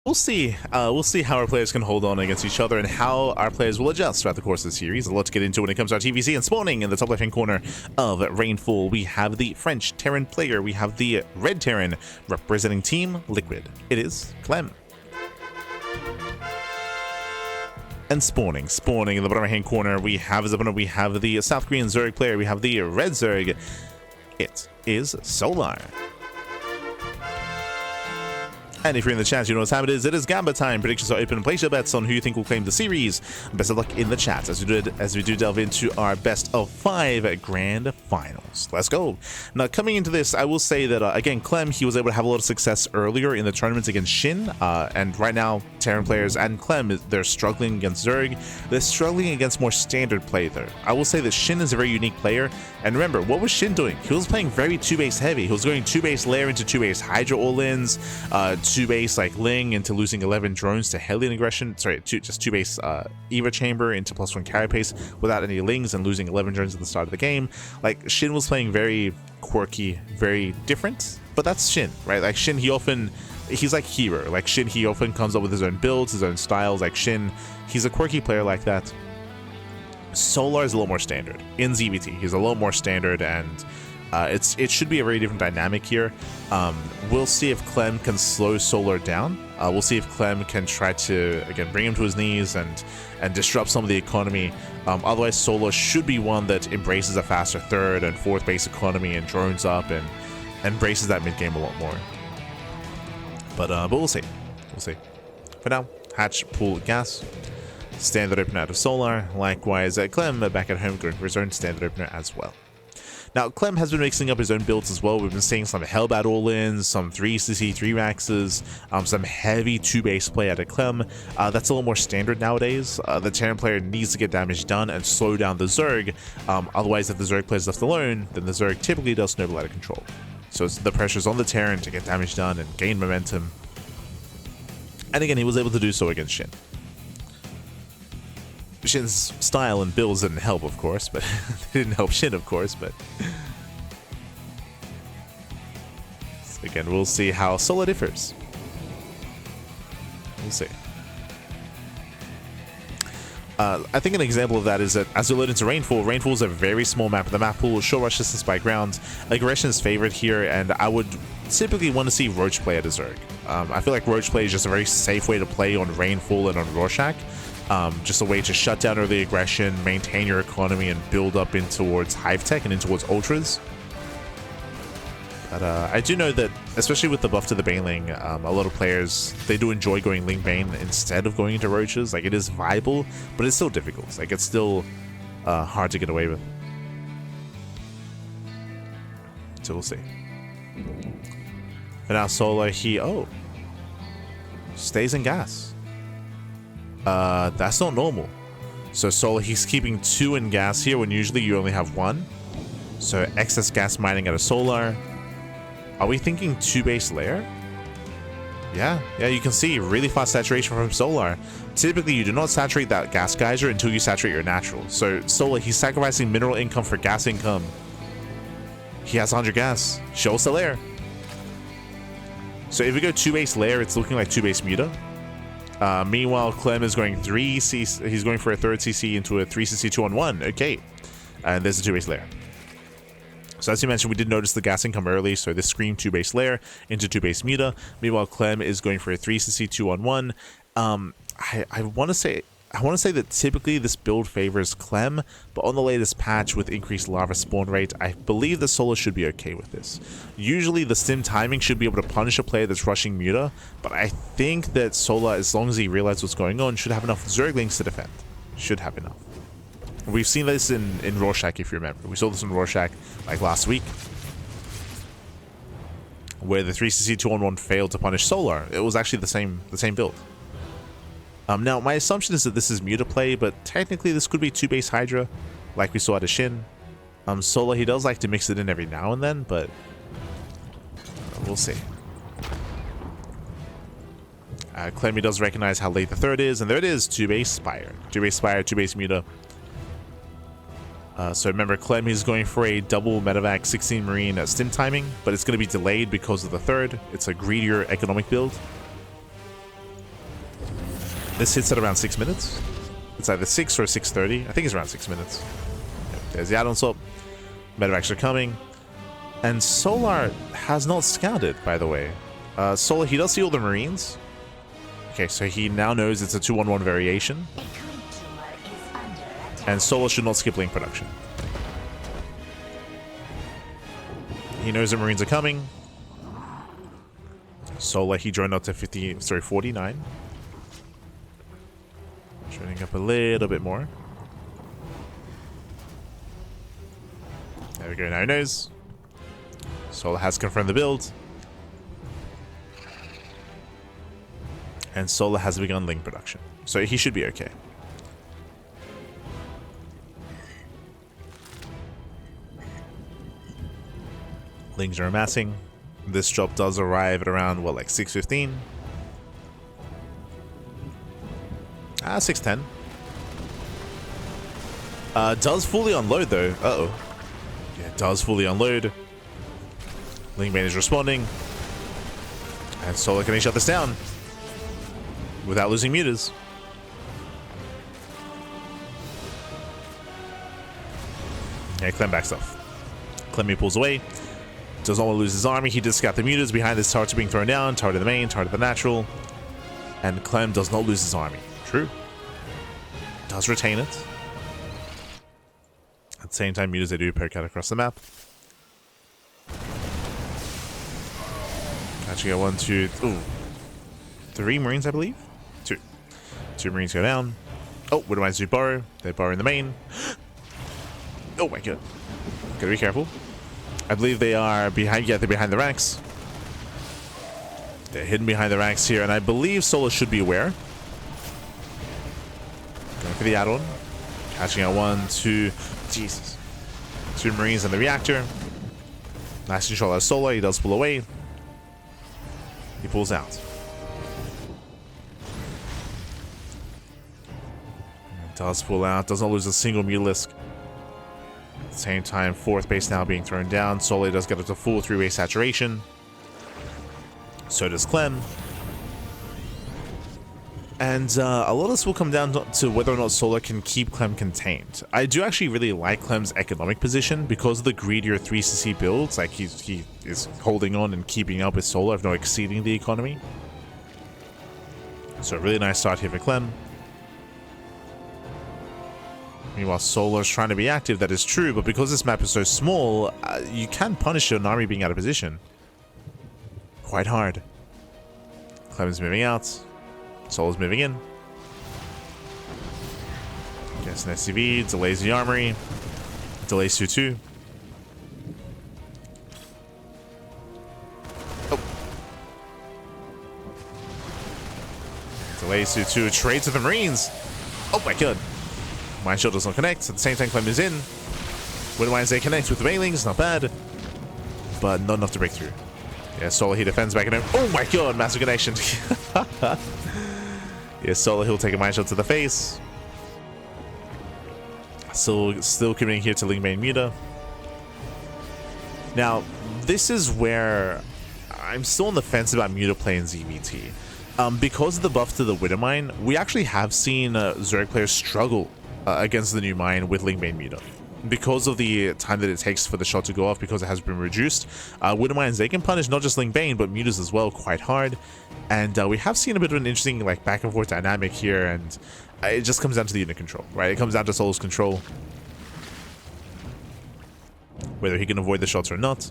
We'll see how our players can hold on against each other and how our players will adjust throughout the course of the series. A lot to get into when it comes to our TvZ and spawning. In the top left-hand corner of Rainfall, we have the French Terran player. We have the red Terran representing Team Liquid. It is Clem. And spawning in the bottom right-hand corner, we have as opponent, we have the South Korean Zerg player. We have the red Zerg. It is Solar. And if you're in the chat, you know what time it is. It is Gamba time. Predictions are open and place your bets on who you think will claim the series. Best of luck in the chat as we do delve into our best of 5 grand finals. Let's go. Now, coming into this, I will say that, again, Clem, he was able to have a lot of success earlier in the tournaments against Shin. And right now, Terran players and Clem, they're struggling against Zerg. They're struggling against more standard play there. I will say that Shin is a very unique player. And remember, what was Shin doing? He was playing very 2-base heavy. He was going 2-base layer into 2-base Hydra all-ins, 2-base like Ling into losing 11 drones to Hellion aggression. Sorry, just 2-base Eva chamber into +1 carry pace without any Lings and losing 11 drones at the start of the game. Like, Shin was playing very quirky, very different, but that's Shin, right? Like, Shin, he's like Hero. Like, Shin, he often comes up with his own builds, his own styles. Like, Shin, he's a quirky player like that. Solar is a little more standard. In ZVT, he's a little more standard, and it should be a very different dynamic here. We'll see if Clem can slow Solar down. We'll see if Clem can try to, again, bring him to his knees and disrupt some of the economy. Otherwise, Solar should be one that embraces a faster 3rd and 4th base economy and drones up and embraces that mid-game a lot more. But we'll see. We'll see. For now, hatch, pool, gas. Standard opener out of Solar. Likewise, Clem back at home going for his own standard opener as well. Now, Clem has been mixing up his own builds as well. We've been seeing some Hellbat all-ins, some 3CC 3-maxes, some heavy 2-base play out of Clem. That's a little more standard nowadays. The Terran player needs to get damage done and slow down the Zerg. Otherwise, if the Zerg plays left alone, then the Zerg typically does snowball out of control. So the pressure's on the Terran to get damage done and gain momentum. And again, he was able to do so against Shin. Shin's style and builds didn't help, of course, but they didn't help Shin, of course, but so again, we'll see how Solar differs. We'll see. I think an example of that is that as we load into Rainfall, Rainfall is a very small map. The map pool, short rush distance by ground. Aggression is favored here, and I would typically want to see Roach play at a Zerg. I feel like Roach play is just a very safe way to play on Rainfall and on Rorschach. Just a way to shut down early aggression, maintain your economy, and build up in towards Hive Tech and in towards Ultras. But I do know that, especially with the buff to the Baneling, a lot of players, they do enjoy going Ling Bane instead of going into Roaches. Like, it is viable, but it's still difficult. Like, it's still hard to get away with. So we'll see. For now, Solar, he stays in gas. That's not normal. So Solar, he's keeping 2 in gas here when usually you only have 1. So excess gas mining out of Solar. Are we thinking 2-base layer? Yeah, you can see really fast saturation from Solar. Typically, you do not saturate that gas geyser until you saturate your natural. So Solar, he's sacrificing mineral income for gas income. He has 100 gas. Show us the layer. So if we go 2-base layer, it's looking like 2-base Muta. Meanwhile, Clem is going 3CC. He's going for a 3rd CC into a 3CC 2-on-1. Okay, and there's a 2-base layer. So as you mentioned, we did notice the gas income early. So this scream 2-base layer into 2-base Muta. Meanwhile, Clem is going for a 3CC 2-on-1. I want to say that typically this build favors Clem, but on the latest patch with increased lava spawn rate, I believe the Solar should be okay with this. Usually the stim timing should be able to punish a player that's rushing Muta, but I think that Solar, as long as he realizes what's going on, should have enough Zerglings to defend. Should have enough. We've seen this in Rorschach, if you remember. We saw this in Rorschach like last week, where the 3CC 2-on-1 failed to punish Solar. It was actually the same build. Now, my assumption is that this is Muta play, but technically this could be 2-base Hydra, like we saw at a Shin. Solar, he does like to mix it in every now and then, but we'll see. Clem, he does recognize how late the 3rd is, and there it is, 2-base Spire. 2-base Spire, 2-base Muta. So remember, Clem, he's going for a double Medevac 16 Marine stim timing, but it's going to be delayed because of the 3rd. It's a greedier economic build. This hits at around 6 minutes. It's either 6 or 6:30. I think it's around 6 minutes. Yep, there's the add-on swap. Medevacs are coming. And Solar has not scouted, by the way. Solar, he does see all the Marines. Okay, so he now knows it's a 2-1-1 variation. And Solar should not skip link production. He knows the Marines are coming. Solar, he droned out to 49. Droning up a little bit more. There we go, now he knows. Solar has confirmed the build. And Solar has begun link production. So he should be okay. Links are amassing. This drop does arrive at around, what, like 6:15? 6:10. Does fully unload though. Uh-oh. Yeah, it does fully unload. Link main is responding. And Solar can shut this down without losing mutas. Yeah, Clem backs off. Clem pulls away. Does not want to lose his army. He did scout the mutas behind this turret being thrown down. Turret to the main, turret to the natural. And Clem does not lose his army. True. Does retain it. At the same time, mutas they do poke out across the map. Actually got 1, 2, 3 Marines, I believe. 2. 2 Marines go down. Oh, Widowmines do borrow. They borrow in the main. Oh my god. Gotta be careful. I believe they are behind. Yeah, they're behind the ranks. They're hidden behind the ranks here, and I believe Solar should be aware. Going for the add-on. Catching out 1, 2. Jesus. 2 Marines in the reactor. Nice control as Solar. He does pull away. He pulls out. Does pull out. Does not lose a single mutalisk. At the same time, 4th base now being thrown down. Solar does get up to full 3-way saturation. So does Clem. And a lot of this will come down to whether or not Solar can keep Clem contained. I do actually really like Clem's economic position because of the greedier 3cc builds. Like he is holding on and keeping up with Solar, if not exceeding the economy. So a really nice start here for Clem. Meanwhile, Solar's trying to be active, that is true, but because this map is so small, you can punish an army being out of position quite hard. Clem's moving out. Solar's moving in. Gets an SCV, delays the armory, delays 2-2. Oh. Delays 2-2, trades with the Marines. Oh my god. Mine shield does not connect. At the same time, Clem is in. Widowmines they connect with the Banelings, not bad. But not enough to break through. Yeah, Solar he defends back at him. Oh my god, massive connection. Yeah, Solar he'll take a mine shield to the face. Still committing here to link main muta. Now, this is where I'm still on the fence about muta play in ZVT. Because of the buff to the Widowmine, we actually have seen Zerg players struggle against the new mine with link main muta. Because of the time that it takes for the shot to go off, because it has been reduced, Widowmines, they can punish not just link bane, but mutas as well quite hard. And we have seen a bit of an interesting like back and forth dynamic here, and it just comes down to the unit control, right? It comes down to Solar's control. Whether he can avoid the shots or not.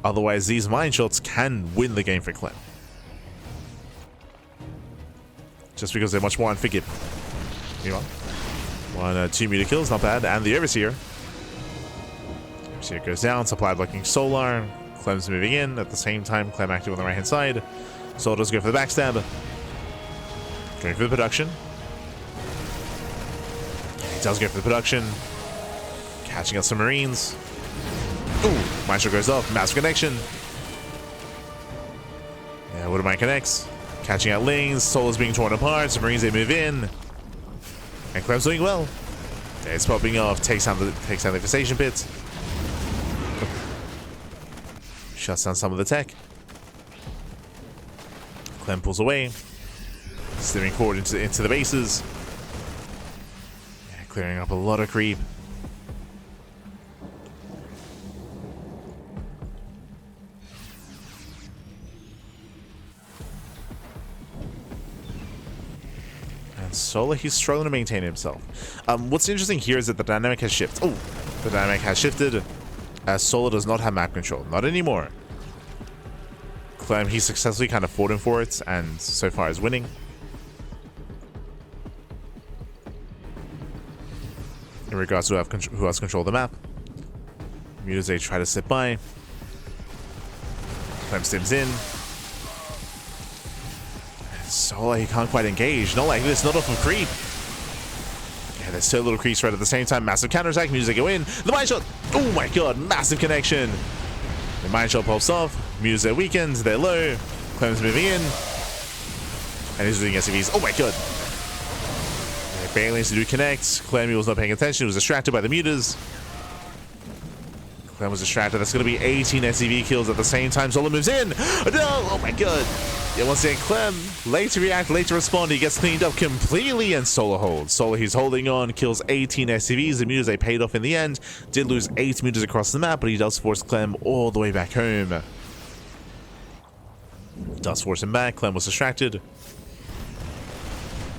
Otherwise, these mine shots can win the game for Clem. Just because they're much more unforgiving. You know? 2 muta kills, not bad. And the Overseer. Overseer goes down, supply blocking Solar. Clem's moving in. At the same time, Clem active on the right-hand side. Solar does go for the backstab. Going for the production. He does go for the production. Catching up some Marines. Ooh, Maestro goes off. Massive connection. Yeah, Widowmine connects. Catching out Lings. Solar's being torn apart. Some Marines, they move in. And Clem's doing well. Yeah, it's popping off. Takes down the infestation pit. Shuts down some of the tech. Clem pulls away. Steering forward into the bases. Yeah, clearing up a lot of creep. And Solar, he's struggling to maintain himself. What's interesting here is that the dynamic has shifted. Oh, the dynamic has shifted. As Solar does not have map control. Not anymore. Clem, he successfully kind of fought him for it, and so far is winning. In regards to who has control of the map. TvZ try to slip by. Clem stims in. Solar, he can't quite engage. Not like this, not off of creep. Yeah, there's two little creeps right at the same time. Massive counterattack. TvZ go in. The mine shot. Oh my god, massive connection. The mine shot pops off. TvZ weakens. They're low. Clem's moving in. And he's doing SCVs. Oh my god. Yeah, barely needs to do connect. Clem, he was not paying attention. He was distracted by the mutas. Clem was distracted. That's going to be 18 SCV kills at the same time. Solar moves in. No! Oh my god. Yeah, once again, Clem, late to react, late to respond. He gets cleaned up completely, and Solar holds. Solar, he's holding on, kills 18 SCVs. The mutas, they paid off in the end. Did lose 8 mutas across the map, but he does force Clem all the way back home. Does force him back. Clem was distracted.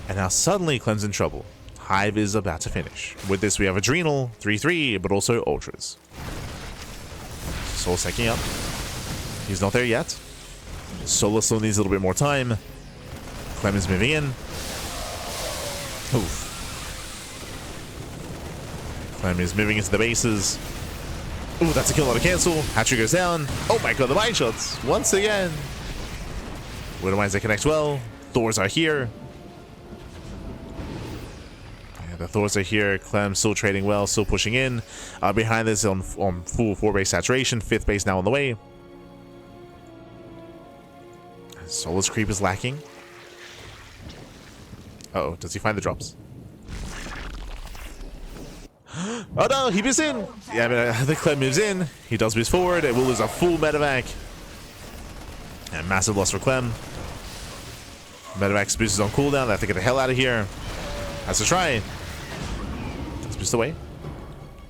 And now suddenly Clem's in trouble. Hive is about to finish. With this, we have Adrenal, 3-3, but also Ultras. Soul secking up. He's not there yet. Solar still needs a little bit more time. Clem is moving in. Oof. Clem is moving into the bases. Ooh, that's a kill, not a cancel. Hatchery goes down. Oh my god, the mine shots. Once again. Widow mines, they connect well. Thors are here. Yeah, the Thors are here. Clem still trading well, still pushing in. Behind this on full 4-base saturation. 5th base now on the way. Solar's creep is lacking. Uh-oh, does he find the drops? Oh no, he moves in! Yeah, I think Clem moves in. He does move forward. It will lose a full medevac. And massive loss for Clem. Medevac's boost is on cooldown. They have to get the hell out of here. Has to try. Does boost away.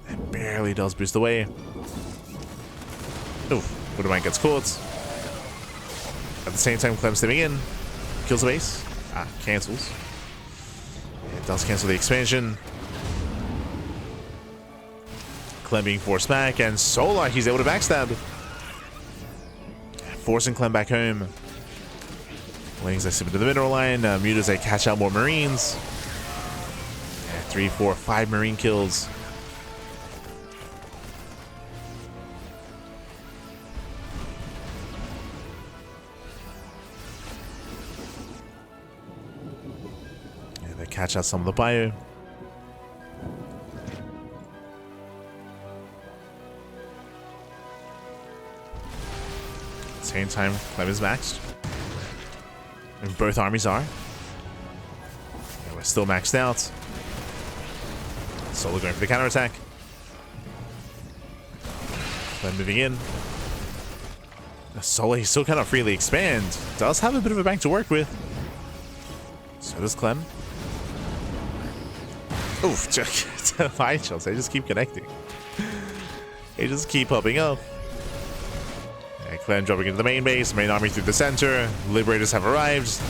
It barely does boost away. Oof, Widowmine gets caught. At the same time, Clem stepping in. Kills the base. Ah, cancels. It does cancel the expansion. Clem being forced back, and Solar, he's able to backstab. Forcing Clem back home. Wings, they slip into the mineral line. Mutas, they catch out more Marines. Yeah, 3, 4, 5 Marine kills. Yeah, they catch out some of the bio. Same time, Clem is maxed. And both armies are. Yeah, we're still maxed out. Solar going for the counterattack. Clem moving in. Solar, he still cannot freely expand. Does have a bit of a bank to work with. So does Clem. Oof, fine shots. They just keep connecting. They just keep popping up. Clem dropping into the main base, main army through the center. Liberators have arrived.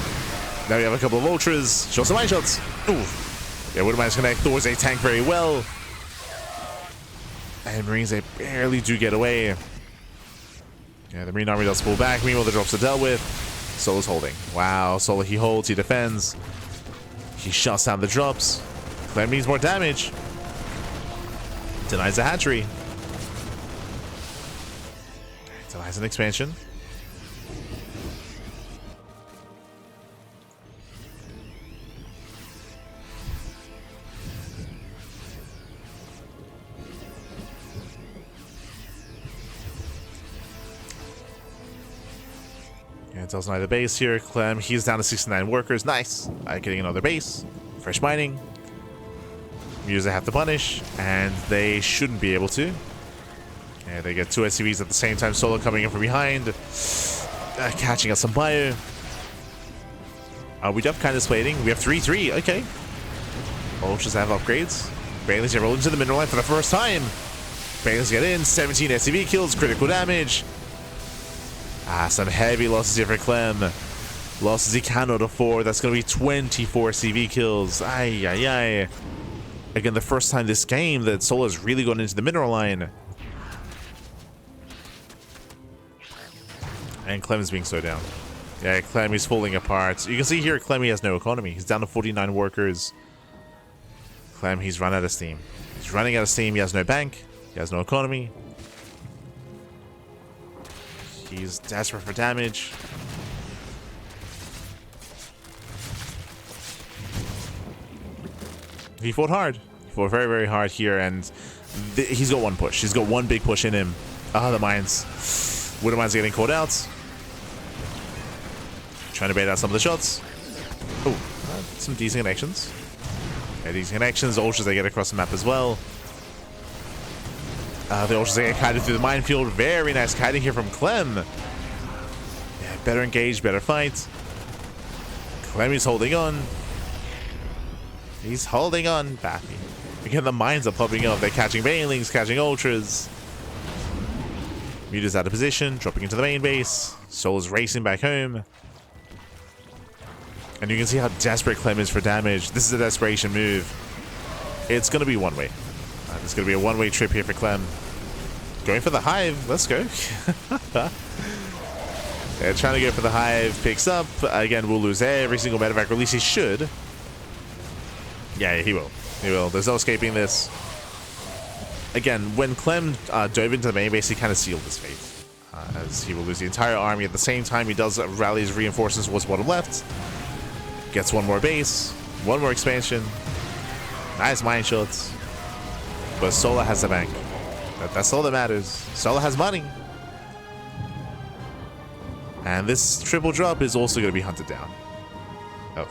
Now we have a couple of ultras. Show some mine shots. Ooh. Yeah, Widowmines connect. Thors, they tank very well. And Marines, they barely do get away. Yeah, the Marine army does pull back. Meanwhile, the drops are dealt with. Solar's holding. Wow, Solar, he holds, he defends. He shuts down the drops. Clem needs more damage. Denies the hatchery. Denies an expansion. Yeah, it does deny the base here. Clem, he's down to 69 workers. Nice. Getting another base. Fresh mining. Mutas have to punish, and they shouldn't be able to. Yeah, they get 2 SCVs at the same time. Solar coming in from behind. Catching out some bio. We do have kind of splaiting. We have 3-3. Okay. Ultras have upgrades. Bailey's gonna roll into the mineral line for the first time. Bailey's get in. 17 SCV kills. Critical damage. Some heavy losses here for Clem. Losses he cannot afford. That's going to be 24 CV kills. Ay, ay, ay. Again, the first time this game that Solo's really gone into the mineral line. And Clem is being slowed down. Yeah, Clem is falling apart. You can see here Clem, he has no economy. He's down to 49 workers. Clem, he's run out of steam. He's running out of steam. He has no bank. He has no economy. He's desperate for damage. He fought hard. He fought very, very hard here, and he's got one push. He's got one big push in him. Ah, the mines. Wooden mines getting caught out. Trying to bait out some of the shots. Oh, some decent connections. Yeah, decent connections. Ultras, they get across the map as well. The Ultras, they get kited through the minefield. Very nice kiting here from Clem. Yeah, better engage, better fight. Clem is holding on. He's holding on. Baffy. Again, the mines are popping up. They're catching Banelings, catching Ultras. Muta's out of position, dropping into the main base. Soul's racing back home. And you can see how desperate Clem is for damage. This is a desperation move. It's going to be one way. It's going to be a one-way trip here for Clem. Going for the hive. Let's go. Yeah, trying to go for the hive. Picks up. Again, we'll lose every single medevac. Or at least he should. Yeah, he will. He will. There's no escaping this. Again, when Clem dove into the main base, he kind of sealed his fate. As he will lose the entire army. At the same time, he does rally his reinforcements towards bottom left. Gets one more base. One more expansion. Nice mine shots. But Sola has the bank. That's all that matters. Sola has money. And this triple drop is also going to be hunted down. Oh.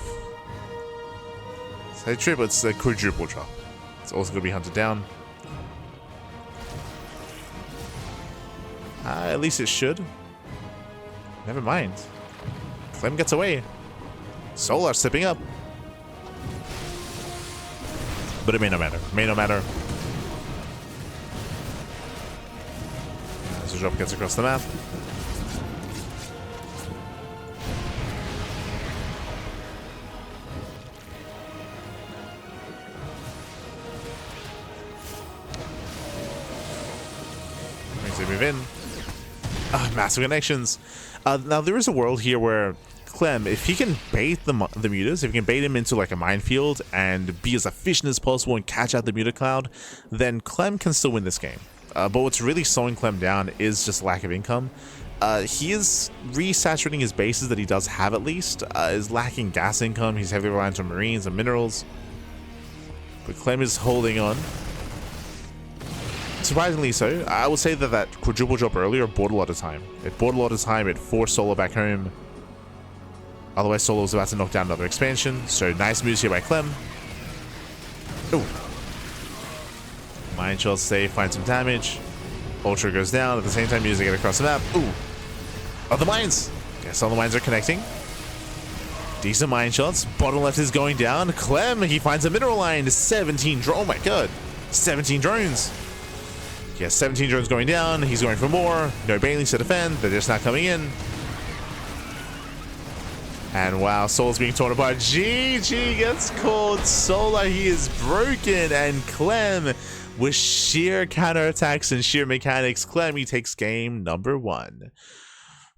It's a triple, it's a quadruple drop. It's also going to be hunted down. At least it should. Never mind. Clem gets away. Solar stepping up. But it may not matter. It may not matter. As the drop gets across the map. Brings they move in. Massive connections. Now there is a world here where Clem, if he can bait the mutas, if he can bait him into like a minefield and be as efficient as possible and catch out the muta cloud, then Clem can still win this game. But what's really slowing Clem down is just lack of income. He is resaturating his bases that he does have at least, is lacking gas income. He's heavily reliant on marines and minerals. But Clem is holding on. Surprisingly so. I will say that that quadruple drop earlier bought a lot of time. It bought a lot of time. It forced Solo back home. Otherwise, Solo was about to knock down another expansion. So nice moves here by Clem. Ooh. Mine shots save, find some damage. Ultra goes down. At the same time, using it across the map. Ooh. Oh, the mines. Yes, all the mines are connecting. Decent mine shots. Bottom left is going down. Clem, he finds a mineral line. 17 drones. Oh my god. 17 drones. Yes, 17 drones going down. He's going for more. No Banelings to defend. They're just not coming in. And wow, Soul's being torn apart. GG gets caught. Sola, he is broken. And Clem, with sheer counterattacks and sheer mechanics, Clem, he takes game number 1.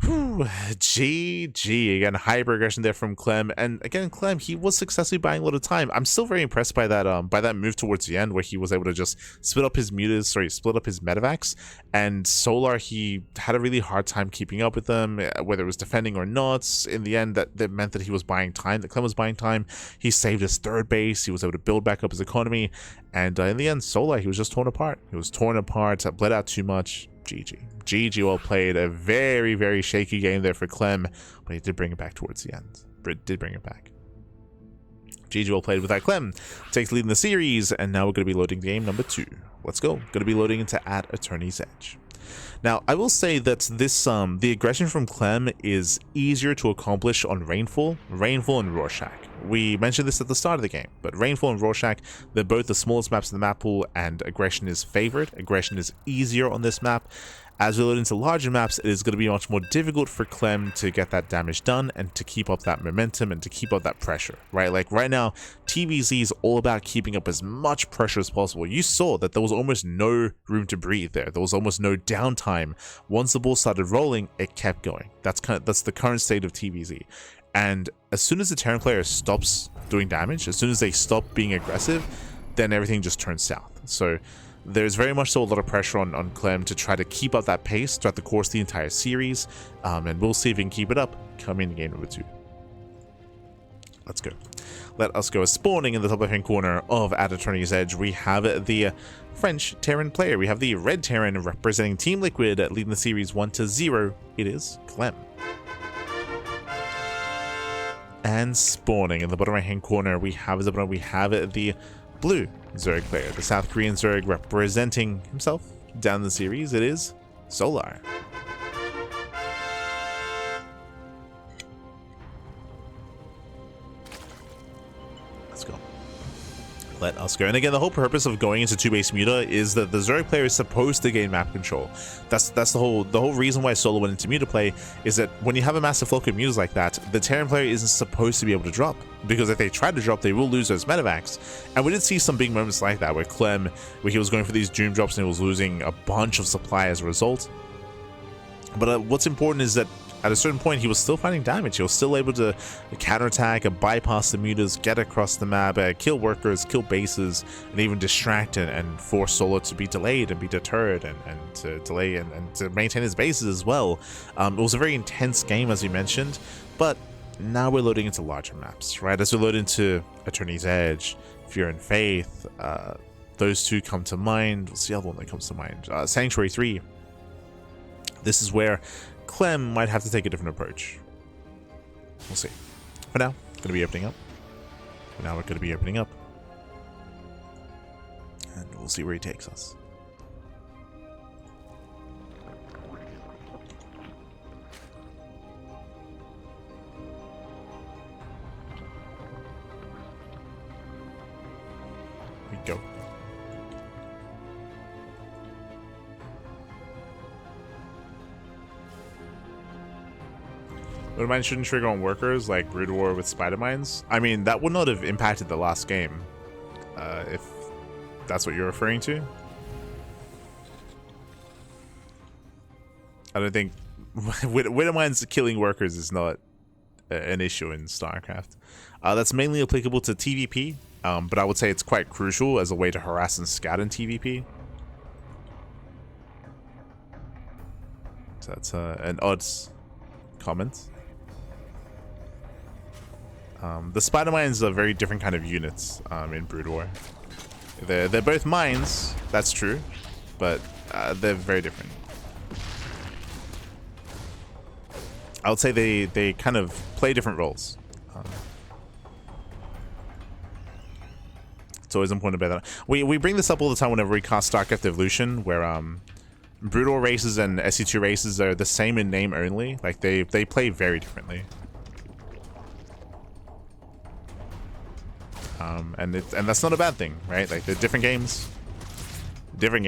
Whew, GG. Again, hyper aggression there from Clem. And again, Clem, he was successfully buying a lot of time. I'm still very impressed by that move towards the end where he was able to just split up his medevacs. And Solar, he had a really hard time keeping up with them, whether it was defending or not. In the end, that meant that he was buying time, that Clem was buying time. He saved his third base. He was able to build back up his economy. And in the end, Solar, he was just torn apart. He was torn apart, bled out too much. GG well played. A very, very shaky game there for Clem, but he did bring it back towards the end. Did bring it back. GG well played with that. Clem takes the lead in the series, and now we're going to be loading game number 2. Let's go. Going to be loading into at Attorney's Edge. Now, I will say that this the aggression from Clem is easier to accomplish on Rainfall and Rorschach. We mentioned this at the start of the game, but Rainfall and Rorschach, they're both the smallest maps in the map pool, and aggression is favored. Aggression is easier on this map. As we load into larger maps, it is going to be much more difficult for Clem to get that damage done and to keep up that momentum and to keep up that pressure, right? Like right now, TvZ is all about keeping up as much pressure as possible. You saw that there was almost no room to breathe there. There was almost no downtime. Once the ball started rolling, it kept going. That's the current state of TvZ. And as soon as the Terran player stops doing damage, as soon as they stop being aggressive, then everything just turns south. So there's very much so a lot of pressure on Clem to try to keep up that pace throughout the course of the entire series, and we'll see if he can keep it up coming in game number 2. Let's go. Let us go. Spawning in the top left-hand corner of At Attorney's Edge, we have the French Terran player. We have the red Terran representing Team Liquid, leading the series 1-0. It is Clem. And spawning in the bottom right-hand corner, we have the blue Zerg player, the South Korean Zerg representing himself down the series. It is Solar. Let's go. Let us go. And again, the whole purpose of going into 2-base Muta is that the Zerg player is supposed to gain map control. That's the whole reason why Solo went into Muta play, is that when you have a massive flock of Mutas like that, the Terran player isn't supposed to be able to drop. Because if they try to drop, they will lose those medevacs. And we did see some big moments like that, where Clem, where he was going for these Doom drops and he was losing a bunch of supply as a result. But what's important is that at a certain point, he was still finding damage. He was still able to counterattack, bypass the mutas, get across the map, kill workers, kill bases, and even distract and force Solo to be delayed and be deterred and to delay and to maintain his bases as well. It was a very intense game, as we mentioned, but now we're loading into larger maps, right? As we load into Attorney's Edge, Fear and Faith, those two come to mind. What's the other one that comes to mind? Sanctuary 3. This is where Clem might have to take a different approach. We'll see. For now, going to be opening up. And we'll see where he takes us. We go. But mine shouldn't trigger on workers like Brood War with Spider Mines. I mean, that would not have impacted the last game, if that's what you're referring to. I don't think Widow Mines killing workers is not an issue in StarCraft. That's mainly applicable to TvP, but I would say it's quite crucial as a way to harass and scout in TvP. So that's an odd comment. The Spider Mines are very different kind of units in Brood War. They're both mines, that's true, but they're very different. I would say they kind of play different roles. It's always important to bear that. We bring this up all the time whenever we cast StarCraft Evolution, where Brood War races and SC2 races are the same in name only. Like they play very differently. And that's not a bad thing, right? Like they're different games, different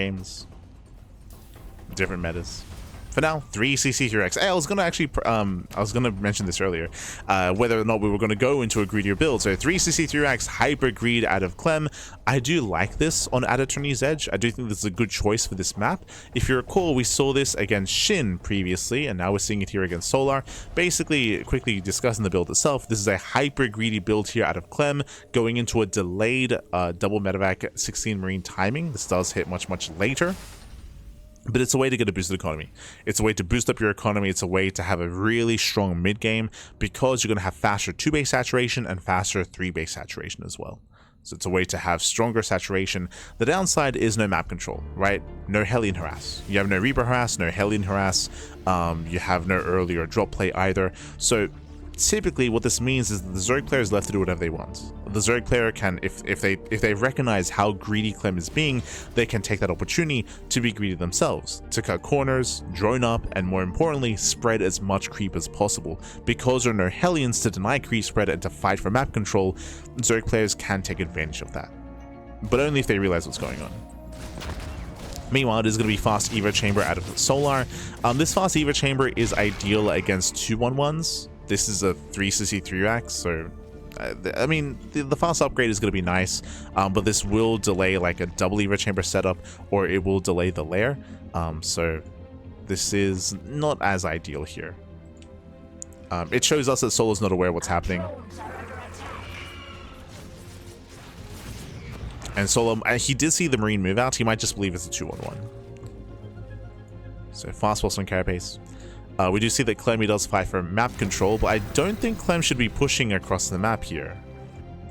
metas. For now, 3 CC3X. Hey, I was gonna mention this earlier, whether or not we were gonna go into a greedier build. So 3 CC3X hyper greed out of Clem. I do like this on At Attorney's Edge. I do think this is a good choice for this map. If you recall, we saw this against Shin previously, and now we're seeing it here against Solar. Basically, quickly discussing the build itself, this is a hyper greedy build here out of Clem, going into a delayed double medevac 16 marine timing. This does hit much later. But it's a way to get a boosted economy. It's a way to boost up your economy. It's a way to have a really strong mid game, because you're going to have faster 2-base saturation and faster 3-base saturation as well. So it's a way to have stronger saturation. The downside is no map control, right? No Hellion harass. You have no Reaper harass, no Hellion harass. You have no early or drop play either. So typically what this means is that the Zerg player is left to do whatever they want. The Zerg player can, if they recognize how greedy Clem is being, they can take that opportunity to be greedy themselves, to cut corners, drone up, and more importantly, spread as much creep as possible. Because there are no Hellions to deny creep spread and to fight for map control, Zerg players can take advantage of that, but only if they realize what's going on. Meanwhile, it is going to be fast Evo Chamber out of Solar. This fast Evo Chamber is ideal against 2-1-1s. This is a 3CC3 rack, so I mean, the fast upgrade is going to be nice, but this will delay like a double Evo Chamber setup, or it will delay the lair. So this is not as ideal here. It shows us that Solar's not aware of what's happening. And Solo, he did see the Marine move out. He might just believe it's a 2-1-1. So fast pulse on Carapace. We do see that Clem does fight for map control, but I don't think Clem should be pushing across the map here.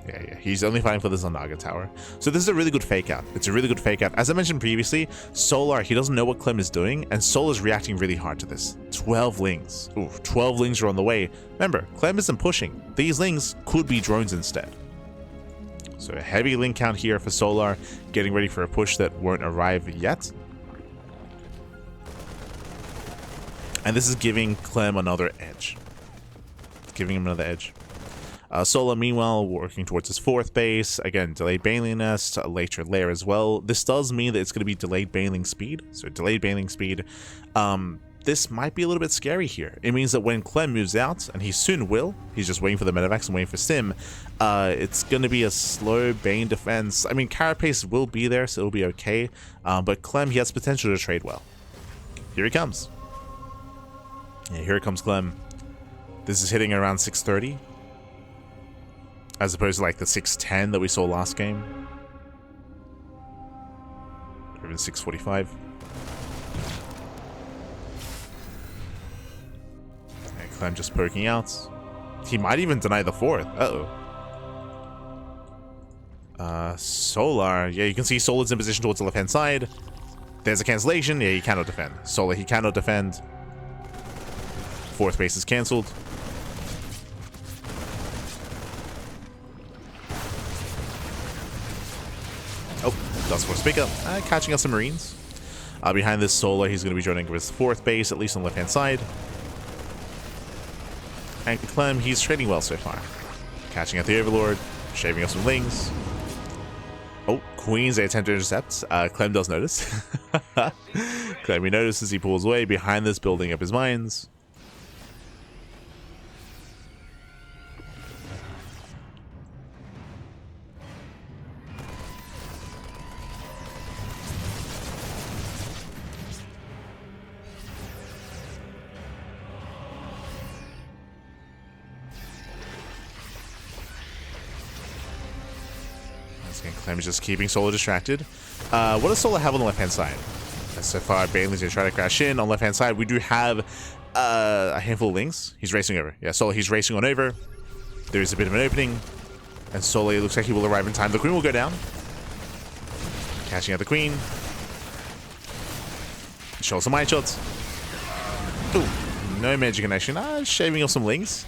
Yeah, he's only fighting for the Zandaga Tower. So this is a really good fake out. It's a really good fake out. As I mentioned previously, Solar, he doesn't know what Clem is doing, and Solar's reacting really hard to this. 12 lings. Ooh, 12 lings are on the way. Remember, Clem isn't pushing. These lings could be drones instead. So a heavy link count here for Solar, getting ready for a push that won't arrive yet. And this is giving Clem another edge. Giving him another edge. Solar, meanwhile, working towards his 4th base. Again, delayed Baneling Nest, a later lair as well. This does mean that it's going to be delayed Baneling speed. So delayed Baneling speed. This might be a little bit scary here. It means that when Clem moves out, and he soon will, he's just waiting for the medevacs and waiting for Stim, it's going to be a slow Bane defense. I mean, Carapace will be there, so it'll be okay, but Clem, he has potential to trade well. Here he comes. Yeah, here comes Clem. This is hitting around 630, as opposed to like the 610 that we saw last game. Or even 645. Clem just poking out. He might even deny the 4th. Solar. Yeah, you can see Solar's in position towards the left-hand side. There's a cancellation. Yeah, he cannot defend. Solar, he cannot defend. 4th base is cancelled. Oh, Dust Force pickup. Catching up some Marines. Behind this Solar, he's going to be joining with his 4th base, at least on the left-hand side. And Clem, he's trading well so far. Catching out the Overlord, shaving off some lings. Oh, Queens, they attempt to intercept. Clem does notice. Clem, he notices, he pulls away behind this, building up his mines. Clem is just keeping Solar distracted. What does Solar have on the left-hand side? So far, Baneling's going to try to crash in. On the left-hand side, we do have a handful of lings. He's racing over. Yeah, Solar, he's racing on over. There is a bit of an opening. And Solar, it looks like he will arrive in time. The Queen will go down. Catching out the Queen. Show some mine shots. Ooh, no magic connection. Shaving off some lings.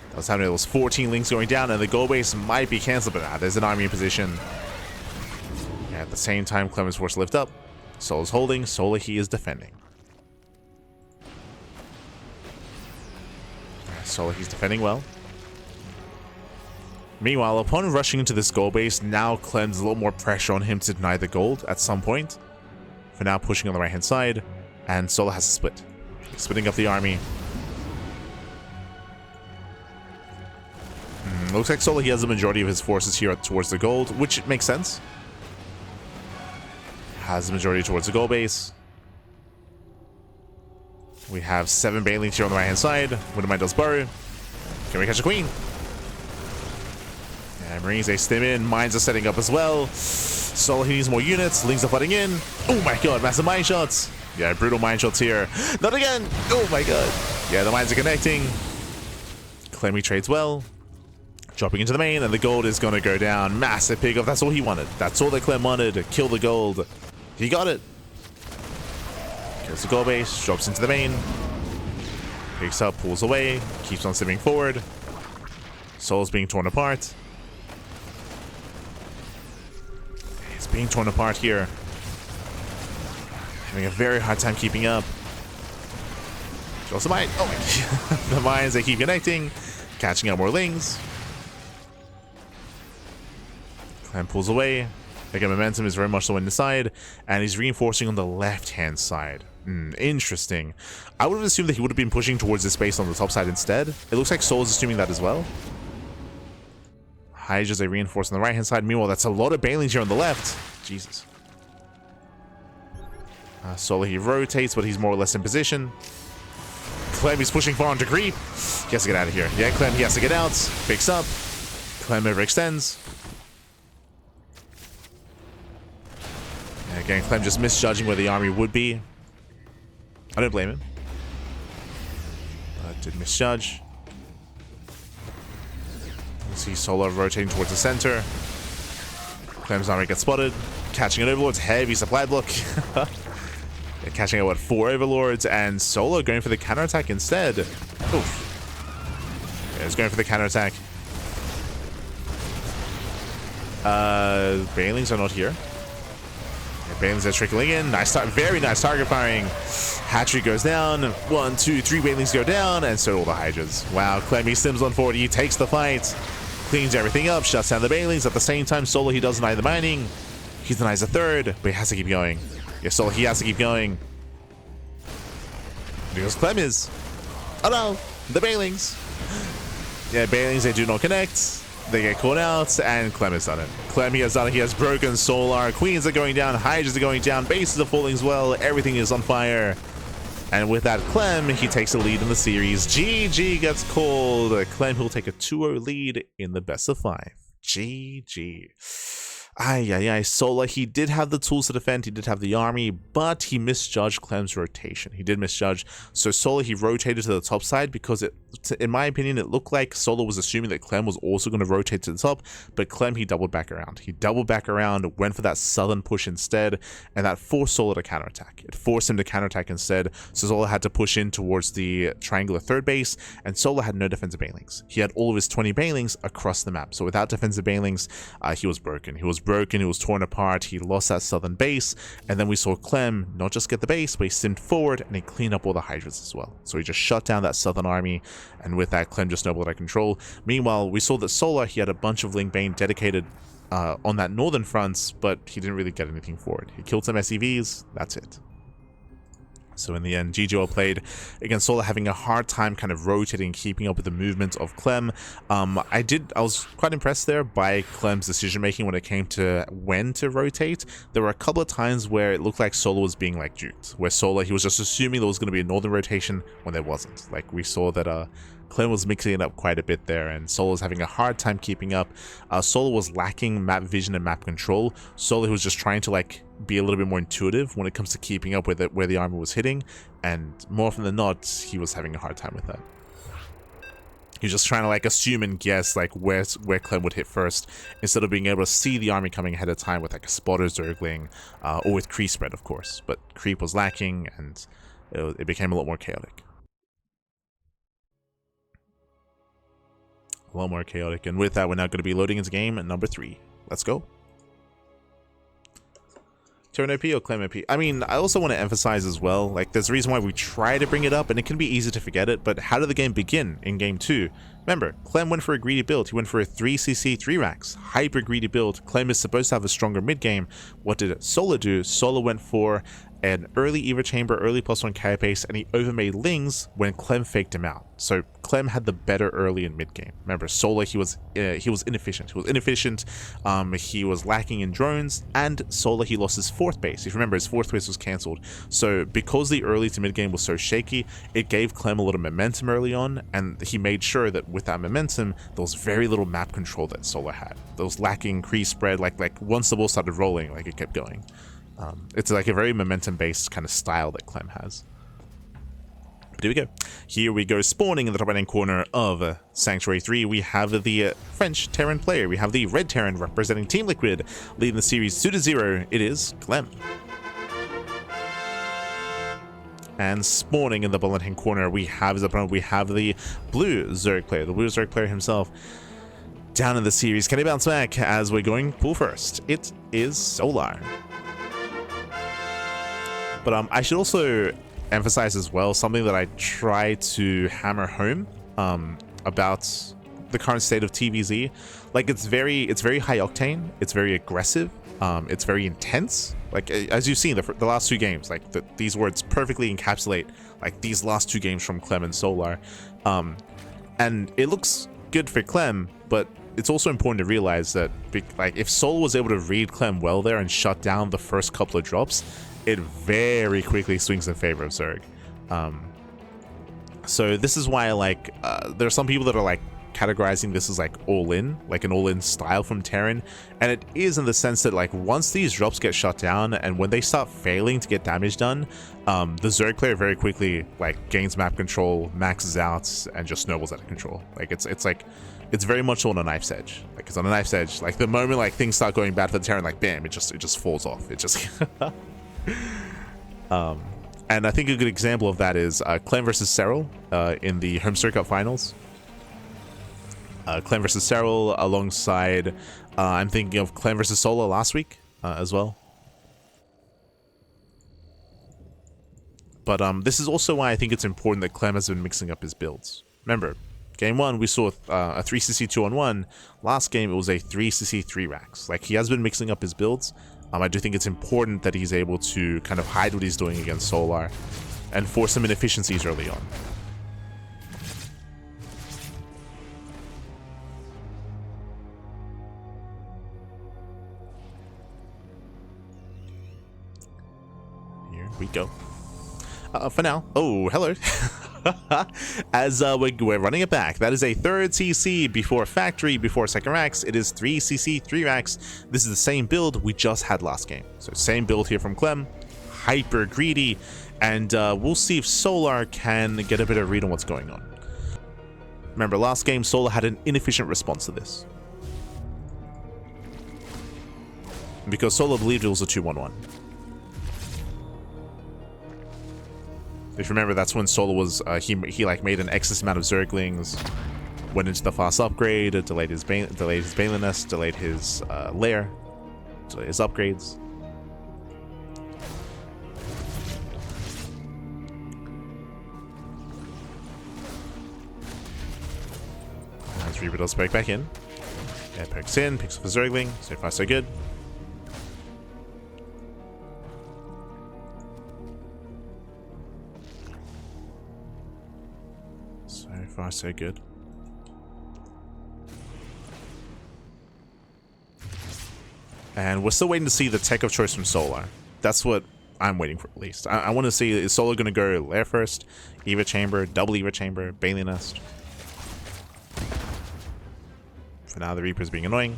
That was happening. There was 14 links going down, and the goal base might be cancelled, but there's an army in position. Yeah, at the same time, Clem is forced to lift up. Solar's holding. Solar, he is defending. Solar, he's defending well. Meanwhile, upon rushing into this gold base, now Clem's a lot more pressure on him to deny the gold at some point. For now, pushing on the right-hand side, and Solar has to split. Splitting up the army. Looks like Solar, he has the majority of his forces here towards the gold, which makes sense. Has the majority towards the gold base. We have 7 Banelings here on the right-hand side. Widowmine does burrow. Can we catch a Queen? And Marines, they stim in. Mines are setting up as well. Solar, he needs more units. Lings are flooding in. Oh my god, massive mine shots. Yeah, brutal mine shots here. Not again. Oh my god. Yeah, the mines are connecting. Clem, he trades well. Dropping into the main, and the gold is going to go down. Massive pickoff. That's all he wanted. That's all that Clem wanted. Kill the gold. He got it. Kills the gold base. Drops into the main. Picks up, pulls away, keeps on simming forward. Solo's being torn apart. It's being torn apart here. Having a very hard time keeping up. Also mine. Oh my. The mines, they keep connecting. Catching up more lings. Clem pulls away. Again, momentum is very much so on the side. And he's reinforcing on the left-hand side. Interesting. I would have assumed that he would have been pushing towards this space on the top side instead. It looks like Soul's assuming that as well. Hydras, they reinforce on the right-hand side. Meanwhile, that's a lot of Banelings here on the left. Jesus. Solar, he rotates, but he's more or less in position. Clem, he's pushing far onto creep. He has to get out of here. Yeah, Clem, he has to get out. Picks up. Clem overextends. And again, Clem just misjudging where the army would be. I don't blame him. Did misjudge. You see Solar rotating towards the center. Clem's army gets spotted. Catching an Overlord's heavy supply block. They're catching out, what, 4 Overlords, and Solo going for the counterattack instead. Oof. Yeah, he's going for the counterattack. Banelings are not here. Yeah, Banelings are trickling in. Nice, very nice target firing. Hatchery goes down. 1, 2, 3 Banelings go down, and so all the Hydras. Wow, Clemmy sims on forward. He takes the fight, cleans everything up, shuts down the Banelings. At the same time, Solo, he does deny the mining. He denies the third, but he has to keep going. Yeah, Solo, he has to keep going. Because Clem is. Oh no, the Banelings. Yeah, Banelings, they do not connect. They get caught out, and Clem has done it. Clem, he has done it. He has broken Solar. Queens are going down. Hydras are going down. Bases are falling as well. Everything is on fire. And with that, Clem, he takes the lead in the series. GG gets called. Clem, he'll take a 2-0 lead in the best of 5. GG. Solar, he did have the tools to defend, he did have the army, but he misjudged Clem's rotation. He did misjudge. So Solar, he rotated to the top side because in my opinion, it looked like Solar was assuming that Clem was also going to rotate to the top, but Clem, he doubled back around. He doubled back around, went for that southern push instead, and that forced Solar to counterattack. It forced him to counterattack instead, so Solar had to push in towards the triangular third base, and Solar had no defensive Banelings. He had all of his 20 Banelings across the map, so without defensive Banelings, he was broken. He was torn apart, he lost that southern base, and then we saw Clem not just get the base, but he simmed forward and he cleaned up all the Hydras as well. So he just shut down that southern army, and with that, Clem just snowballed out of control. Meanwhile, we saw that Solar, he had a bunch of Link Bane dedicated on that northern front, but he didn't really get anything for it. He killed some SCVs, that's it. So in the end, GG well played. Again, Solar having a hard time kind of rotating, keeping up with the movement of Clem. I was quite impressed there by Clem's decision making when it came to when to rotate. There were a couple of times where it looked like Solar was being like duped, where Solar, he was just assuming there was going to be a northern rotation when there wasn't. Like we saw that Clem was mixing it up quite a bit there, and Solar was having a hard time keeping up. Solar was lacking map vision and map control. Solar was just trying to like be a little bit more intuitive when it comes to keeping up with it, where the armor was hitting, and more often than not, he was having a hard time with that. He was just trying to like assume and guess like where Clem would hit first, instead of being able to see the army coming ahead of time with like a spotter zergling, or with creep spread, of course. But creep was lacking, and it became a lot more chaotic. A lot more chaotic, and with that, we're now going to be loading into game at number 3. Let's go. Terran OP or Clem OP? I mean, I also want to emphasize as well, like, there's a reason why we try to bring it up, and it can be easy to forget it, but how did the game begin in game 2? Remember, Clem went for a greedy build. He went for a 3cc 3 racks, hyper greedy build. Clem is supposed to have a stronger mid game. What did Solar do? Solar went for an early Eva Chamber, early +1 carapace, and he overmade Lings when Clem faked him out. So Clem had the better early and mid game. Remember, Solar, he was inefficient. He was lacking in drones, and Solar, he lost his 4th base. If you remember, his 4th base was cancelled. So because the early to mid game was so shaky, it gave Clem a lot of momentum early on, and he made sure that with that momentum, there was very little map control that Solar had. There was lacking creep spread, like once the ball started rolling, like it kept going. It's like a very momentum-based kind of style that Clem has. But here we go. Here we go, spawning in the top right-hand corner of Sanctuary 3. We have the French Terran player. We have the Red Terran representing Team Liquid, leading the series 2-0. It is Clem. And spawning in the bottom hand corner, we have his opponent. We have the blue Zerg player, the blue Zerg player himself, down in the series. Can he bounce back as we're going pool first? It is Solar. But I should also emphasize as well something that I try to hammer home about the current state of TvZ. Like, it's very high octane, it's very aggressive, it's very intense. Like, as you've seen the last two games, like these words perfectly encapsulate like these last two games from Clem and Solar. And it looks good for Clem, but it's also important to realize that like if Solar was able to read Clem well there and shut down the first couple of drops, it very quickly swings in favor of Zerg. So this is why like there are some people that are like categorizing this as like all-in, like an all-in style from Terran, and it is in the sense that like once these drops get shut down and when they start failing to get damage done, the Zerg player very quickly like gains map control, maxes out, and just snowballs out of control. Like it's like it's very much on a knife's edge. Like it's on a knife's edge. Like the moment like things start going bad for the Terran, like bam, it just falls off. It just and I think a good example of that is Clem versus Serral in the Home Circuit Finals. Clem versus Serral alongside, I'm thinking of Clem versus Solar last week as well. But this is also why I think it's important that Clem has been mixing up his builds. Remember, game 1 we saw a 3cc 2-on-1. Last game it was a 3cc 3 racks. Like, he has been mixing up his builds. I do think it's important that he's able to kind of hide what he's doing against Solar and force some inefficiencies early on. Here we go. For now. Oh, hello. As we're running it back. That is a third CC before factory, before second racks. It is 3cc 3 racks. This is the same build we just had last game. So same build here from Clem. Hyper greedy. And we'll see if Solar can get a bit of read on what's going on. Remember, last game Solar had an inefficient response to this, because Solar believed it was a 2-1-1. If you remember, that's when Solar was, he like made an excess amount of Zerglings, went into the fast upgrade, delayed his Baliness, delayed his lair, delayed his upgrades. As Reaper does poke back in. Yeah, pokes in, picks up a Zergling, so far so good. So far, so good. And we're still waiting to see the tech of choice from Solar. That's what I'm waiting for, at least. I want to see, is Solar going to go Lair first, Eva Chamber, double Eva Chamber, Bailey Nest? For now, the Reaper's being annoying.